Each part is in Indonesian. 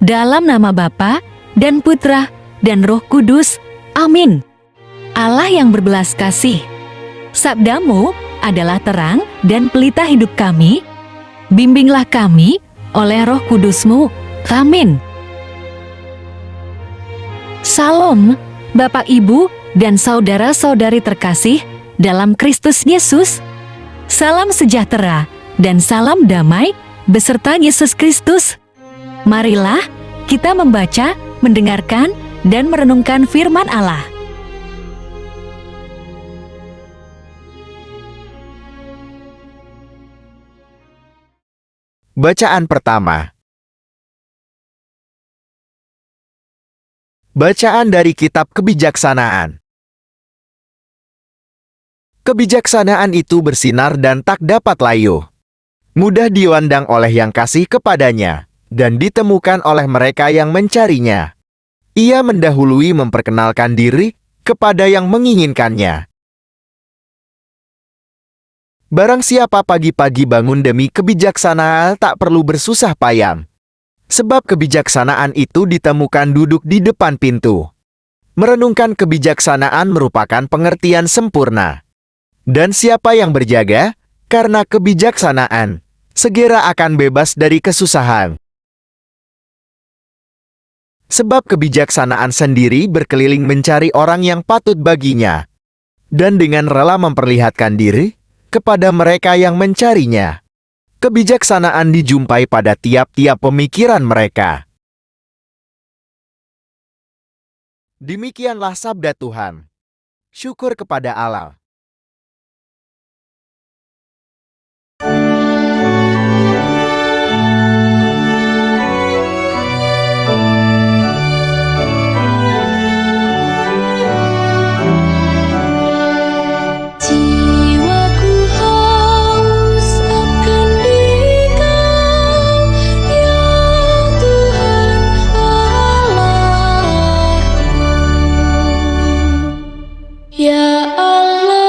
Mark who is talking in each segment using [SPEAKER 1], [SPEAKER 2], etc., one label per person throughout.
[SPEAKER 1] Dalam nama Bapa dan Putra dan Roh Kudus. Amin. Allah yang berbelas kasih, sabdamu adalah terang dan pelita hidup kami. Bimbinglah kami oleh Roh Kudusmu. Amin. Salam, Bapak, Ibu, dan saudara-saudari terkasih dalam Kristus Yesus. Salam sejahtera dan salam damai beserta Yesus Kristus. Marilah kita membaca, mendengarkan, dan merenungkan firman Allah.
[SPEAKER 2] Bacaan pertama. Bacaan dari Kitab Kebijaksanaan. Kebijaksanaan itu bersinar dan tak dapat layu. Mudah diwandang oleh yang kasih kepadanya, dan ditemukan oleh mereka yang mencarinya. Ia mendahului memperkenalkan diri kepada yang menginginkannya. Barang siapa pagi-pagi bangun demi kebijaksanaan tak perlu bersusah payah. Sebab kebijaksanaan itu ditemukan duduk di depan pintu. Merenungkan kebijaksanaan merupakan pengertian sempurna. Dan siapa yang berjaga karena kebijaksanaan, segera akan bebas dari kesusahan. Sebab kebijaksanaan sendiri berkeliling mencari orang yang patut baginya, dan dengan rela memperlihatkan diri kepada mereka yang mencarinya. Kebijaksanaan dijumpai pada tiap-tiap pemikiran mereka. Demikianlah sabda Tuhan. Syukur kepada Allah.
[SPEAKER 3] Jiwaku haus akan Dikau, ya Tuhan Allahku. Ya Allah,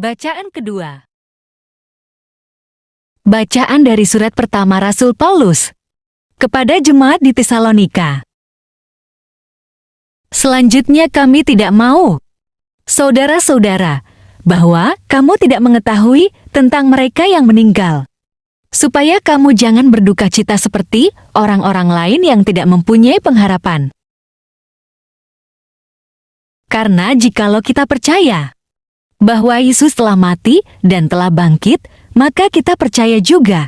[SPEAKER 1] Bacaan kedua. Bacaan dari surat pertama Rasul Paulus kepada jemaat di Tesalonika. Selanjutnya kami tidak mau, saudara-saudara, bahwa kamu tidak mengetahui tentang mereka yang meninggal, supaya kamu jangan berduka cita seperti orang-orang lain yang tidak mempunyai pengharapan. Karena jikalau kita percaya bahwa Yesus telah mati dan telah bangkit, maka kita percaya juga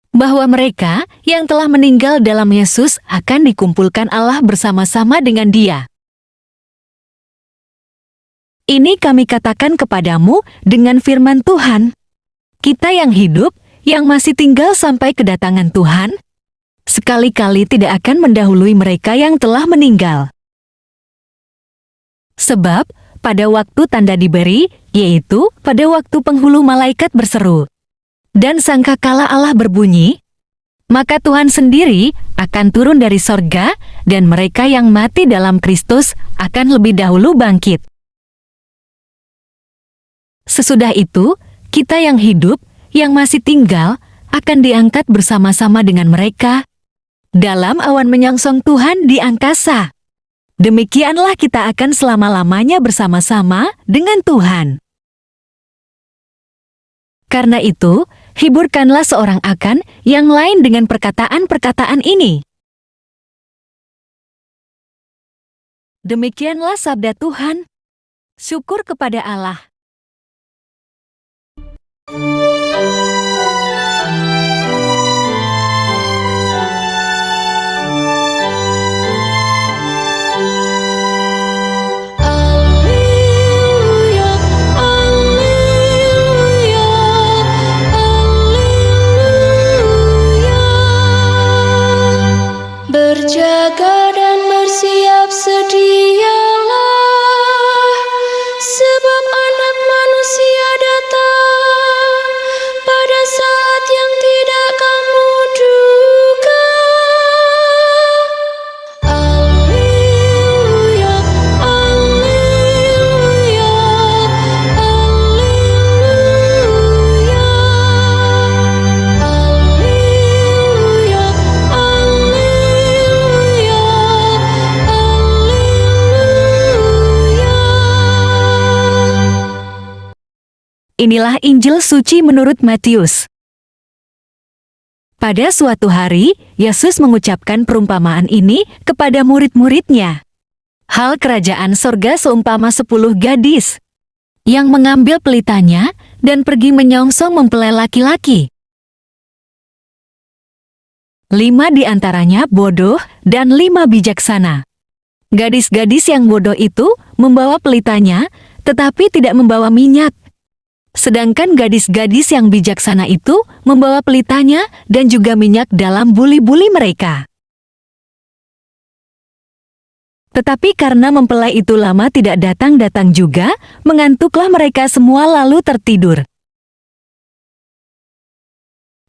[SPEAKER 1] bahwa mereka yang telah meninggal dalam Yesus akan dikumpulkan Allah bersama-sama dengan Dia. Ini kami katakan kepadamu dengan firman Tuhan. Kita yang hidup, yang masih tinggal sampai kedatangan Tuhan, sekali-kali tidak akan mendahului mereka yang telah meninggal. Sebab, pada waktu tanda diberi, yaitu pada waktu penghulu malaikat berseru, dan sangkakala Allah berbunyi, maka Tuhan sendiri akan turun dari sorga, dan mereka yang mati dalam Kristus akan lebih dahulu bangkit. Sesudah itu, kita yang hidup, yang masih tinggal, akan diangkat bersama-sama dengan mereka dalam awan menyongsong Tuhan di angkasa. Demikianlah kita akan selama-lamanya bersama-sama dengan Tuhan. Karena itu, hiburkanlah seorang akan yang lain dengan perkataan-perkataan ini. Demikianlah sabda Tuhan. Syukur kepada Allah.
[SPEAKER 3] Alleluia, alleluia, alleluia. Berjaga dan bersiap sedialah, sebab Anak Manusia datang pada saat yang tidak kamu duga. Alleluia, alleluia, alleluia. Alleluia, alleluia, alleluia.
[SPEAKER 1] Inilah Injil suci menurut Matius. Pada suatu hari, Yesus mengucapkan perumpamaan ini kepada murid-muridnya. Hal kerajaan sorga seumpama 10 gadis yang mengambil pelitanya dan pergi menyongsong mempelai laki-laki. 5 di antaranya bodoh dan 5 bijaksana. Gadis-gadis yang bodoh itu membawa pelitanya, tetapi tidak membawa minyak. Sedangkan gadis-gadis yang bijaksana itu membawa pelitanya dan juga minyak dalam buli-buli mereka. Tetapi karena mempelai itu lama tidak datang-datang juga, mengantuklah mereka semua lalu tertidur.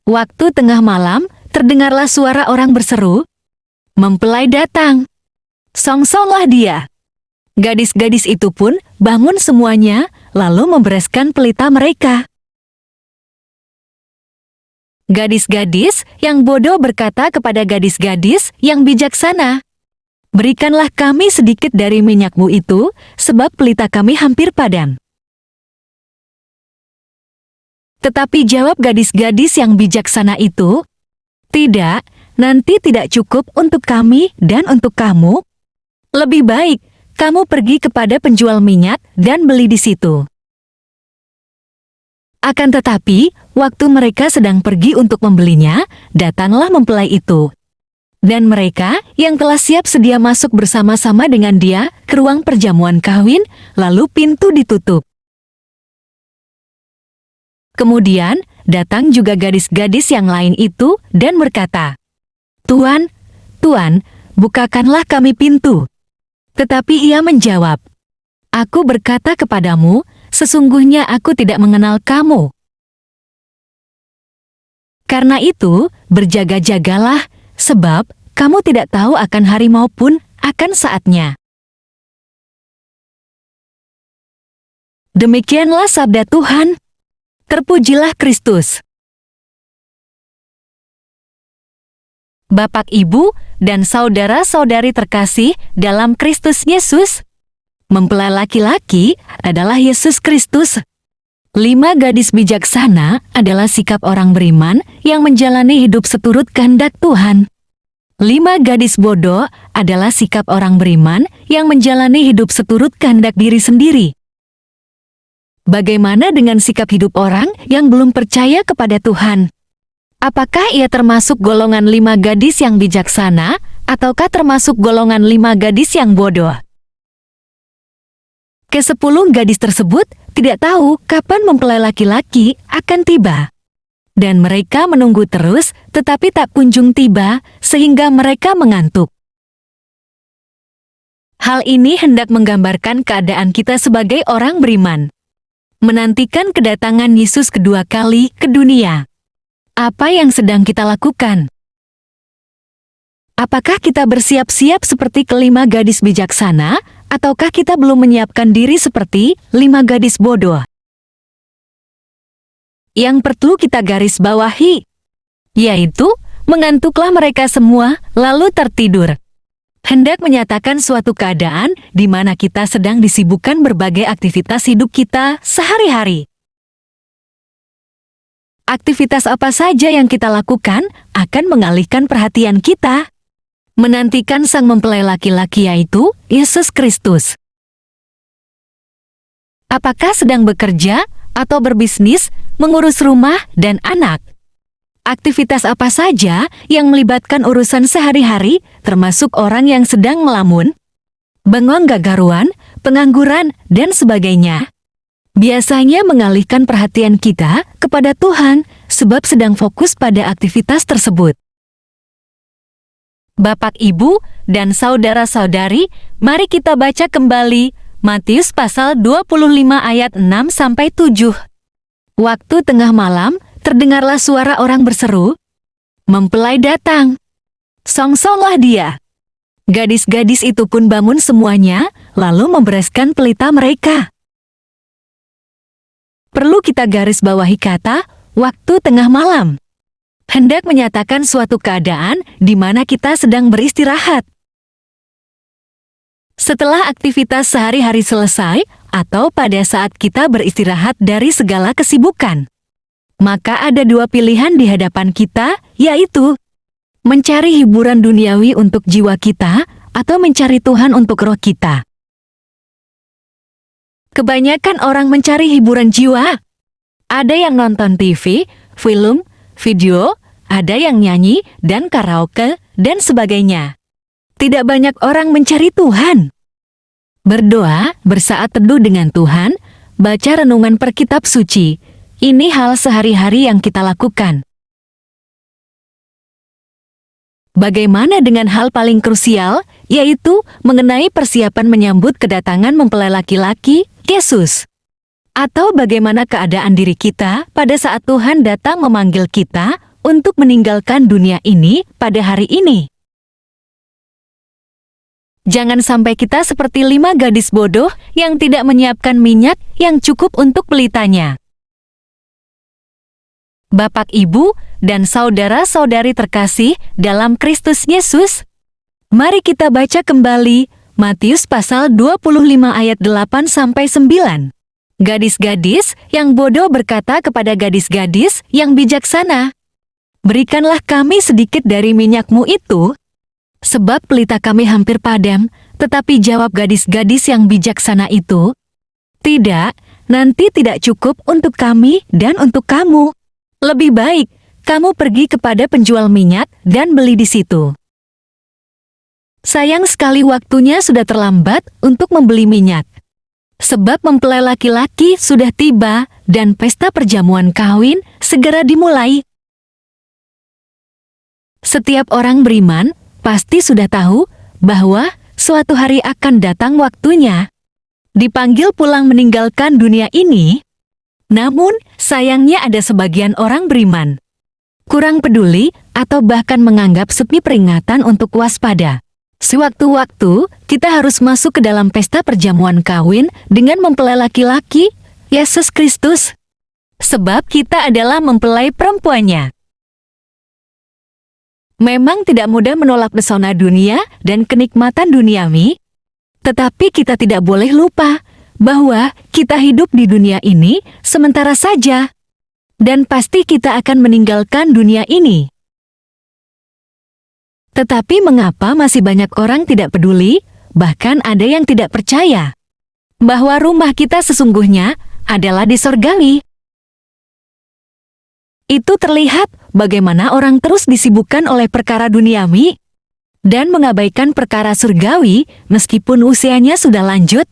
[SPEAKER 1] Waktu tengah malam, terdengarlah suara orang berseru, "Mempelai datang! Songsonglah dia!" Gadis-gadis itu pun bangun semuanya, lalu membereskan pelita mereka. Gadis-gadis yang bodoh berkata kepada gadis-gadis yang bijaksana, "Berikanlah kami sedikit dari minyakmu itu, sebab pelita kami hampir padam." Tetapi jawab gadis-gadis yang bijaksana itu, "Tidak, nanti tidak cukup untuk kami dan untuk kamu. Lebih baik kamu pergi kepada penjual minyak dan beli di situ." Akan tetapi, waktu mereka sedang pergi untuk membelinya, datanglah mempelai itu. Dan mereka yang telah siap sedia masuk bersama-sama dengan dia ke ruang perjamuan kawin, lalu pintu ditutup. Kemudian, datang juga gadis-gadis yang lain itu dan berkata, "Tuan, Tuan, bukakanlah kami pintu." Tetapi ia menjawab, "Aku berkata kepadamu, sesungguhnya aku tidak mengenal kamu. Karena itu, berjaga-jagalah, sebab kamu tidak tahu akan hari maupun akan saatnya." Demikianlah sabda Tuhan. Terpujilah Kristus. Bapak, Ibu, dan saudara-saudari terkasih dalam Kristus Yesus, mempelai laki-laki adalah Yesus Kristus. 5 gadis bijaksana adalah sikap orang beriman yang menjalani hidup seturut kehendak Tuhan. 5 gadis bodoh adalah sikap orang beriman yang menjalani hidup seturut kehendak diri sendiri. Bagaimana dengan sikap hidup orang yang belum percaya kepada Tuhan? Apakah ia termasuk golongan 5 gadis yang bijaksana, ataukah termasuk golongan 5 gadis yang bodoh? Ke-10 gadis tersebut tidak tahu kapan mempelai laki-laki akan tiba. Dan mereka menunggu terus, tetapi tak kunjung tiba, sehingga mereka mengantuk. Hal ini hendak menggambarkan keadaan kita sebagai orang beriman, menantikan kedatangan Yesus kedua kali ke dunia. Apa yang sedang kita lakukan? Apakah kita bersiap-siap seperti ke-5 gadis bijaksana, ataukah kita belum menyiapkan diri seperti 5 gadis bodoh? Yang perlu kita garis bawahi, yaitu mengantuklah mereka semua lalu tertidur. Hendak menyatakan suatu keadaan di mana kita sedang disibukkan berbagai aktivitas hidup kita sehari-hari. Aktivitas apa saja yang kita lakukan akan mengalihkan perhatian kita. Menantikan sang mempelai laki-laki yaitu Yesus Kristus. Apakah sedang bekerja atau berbisnis, mengurus rumah dan anak? Aktivitas apa saja yang melibatkan urusan sehari-hari, termasuk orang yang sedang melamun, bengong gagaruan, pengangguran, dan sebagainya? Biasanya mengalihkan perhatian kita kepada Tuhan sebab sedang fokus pada aktivitas tersebut. Bapak, Ibu, dan saudara-saudari, mari kita baca kembali Matius pasal 25 ayat 6-7. Waktu tengah malam, terdengarlah suara orang berseru, "Mempelai datang! Songsonglah dia!" Gadis-gadis itu pun bangun semuanya, lalu membereskan pelita mereka. Perlu kita garis bawahi kata, waktu tengah malam. Hendak menyatakan suatu keadaan di mana kita sedang beristirahat. Setelah aktivitas sehari-hari selesai, atau pada saat kita beristirahat dari segala kesibukan, maka ada 2 pilihan di hadapan kita, yaitu mencari hiburan duniawi untuk jiwa kita, atau mencari Tuhan untuk roh kita. Kebanyakan orang mencari hiburan jiwa. Ada yang nonton TV, film, video, ada yang nyanyi dan karaoke, dan sebagainya. Tidak banyak orang mencari Tuhan. Berdoa, bersaat teduh dengan Tuhan, baca renungan per kitab suci. Ini hal sehari-hari yang kita lakukan. Bagaimana dengan hal paling krusial, yaitu mengenai persiapan menyambut kedatangan mempelai laki-laki, Yesus? Atau bagaimana keadaan diri kita pada saat Tuhan datang memanggil kita untuk meninggalkan dunia ini pada hari ini? Jangan sampai kita seperti 5 gadis bodoh yang tidak menyiapkan minyak yang cukup untuk pelitanya. Bapak, Ibu, dan saudara-saudari terkasih dalam Kristus Yesus, mari kita baca kembali Matius pasal 25 ayat 8-9. Gadis-gadis yang bodoh berkata kepada gadis-gadis yang bijaksana, "Berikanlah kami sedikit dari minyakmu itu, sebab pelita kami hampir padam." Tetapi jawab gadis-gadis yang bijaksana itu, "Tidak, nanti tidak cukup untuk kami dan untuk kamu. Lebih baik kamu pergi kepada penjual minyak dan beli di situ." Sayang sekali waktunya sudah terlambat untuk membeli minyak. Sebab mempelai laki-laki sudah tiba dan pesta perjamuan kawin segera dimulai. Setiap orang beriman pasti sudah tahu bahwa suatu hari akan datang waktunya dipanggil pulang meninggalkan dunia ini. Namun, sayangnya ada sebagian orang beriman kurang peduli atau bahkan menganggap sepi peringatan untuk waspada. Sewaktu-waktu, kita harus masuk ke dalam pesta perjamuan kawin dengan mempelai laki-laki, Yesus Kristus. Sebab kita adalah mempelai perempuannya. Memang tidak mudah menolak pesona dunia dan kenikmatan duniawi, tetapi kita tidak boleh lupa bahwa kita hidup di dunia ini sementara saja, dan pasti kita akan meninggalkan dunia ini. Tetapi mengapa masih banyak orang tidak peduli, bahkan ada yang tidak percaya, bahwa rumah kita sesungguhnya adalah di sorgawi? Itu terlihat bagaimana orang terus disibukkan oleh perkara duniawi dan mengabaikan perkara surgawi meskipun usianya sudah lanjut,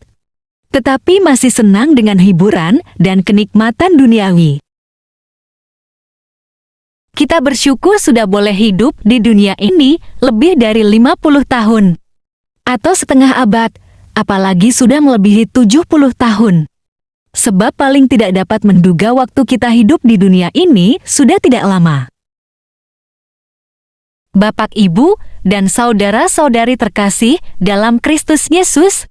[SPEAKER 1] tetapi masih senang dengan hiburan dan kenikmatan duniawi. Kita bersyukur sudah boleh hidup di dunia ini lebih dari 50 tahun, atau setengah abad, apalagi sudah melebihi 70 tahun. Sebab paling tidak dapat menduga waktu kita hidup di dunia ini sudah tidak lama. Bapak, Ibu, dan saudara-saudari terkasih dalam Kristus Yesus,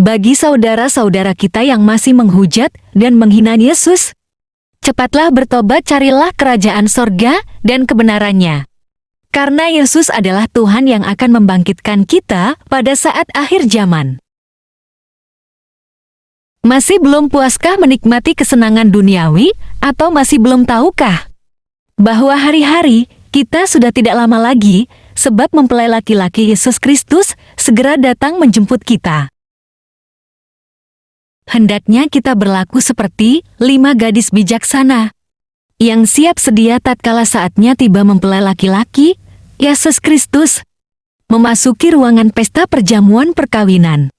[SPEAKER 1] bagi saudara-saudara kita yang masih menghujat dan menghina Yesus, cepatlah bertobat, carilah kerajaan sorga dan kebenarannya. Karena Yesus adalah Tuhan yang akan membangkitkan kita pada saat akhir zaman. Masih belum puaskah menikmati kesenangan duniawi, atau masih belum tahukah bahwa hari-hari kita sudah tidak lama lagi, sebab mempelai laki-laki Yesus Kristus segera datang menjemput kita. Hendaknya kita berlaku seperti 5 gadis bijaksana yang siap sedia tatkala saatnya tiba mempelai laki-laki Yesus Kristus memasuki ruangan pesta perjamuan perkawinan.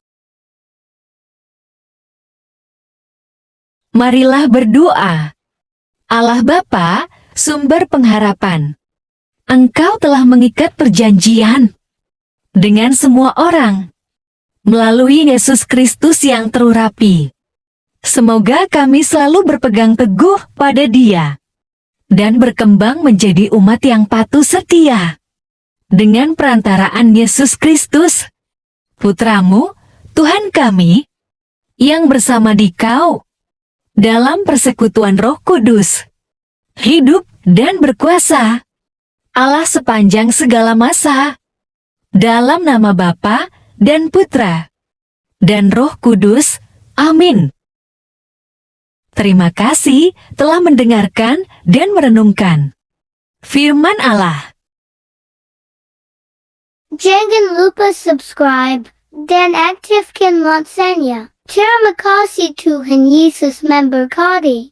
[SPEAKER 1] Marilah berdoa. Allah Bapa, sumber pengharapan, Engkau telah mengikat perjanjian dengan semua orang melalui Yesus Kristus yang terurapi. Semoga kami selalu berpegang teguh pada Dia dan berkembang menjadi umat yang patuh setia dengan perantaraan Yesus Kristus, Putramu, Tuhan kami, yang bersama Dikau dalam persekutuan Roh Kudus, hidup dan berkuasa, Allah sepanjang segala masa, dalam nama Bapa dan Putra dan Roh Kudus. Amin. Terima kasih telah mendengarkan dan merenungkan firman Allah.
[SPEAKER 4] Jangan lupa subscribe dan aktifkan loncengnya. Terima kasih Tuhan Yesus memberkati.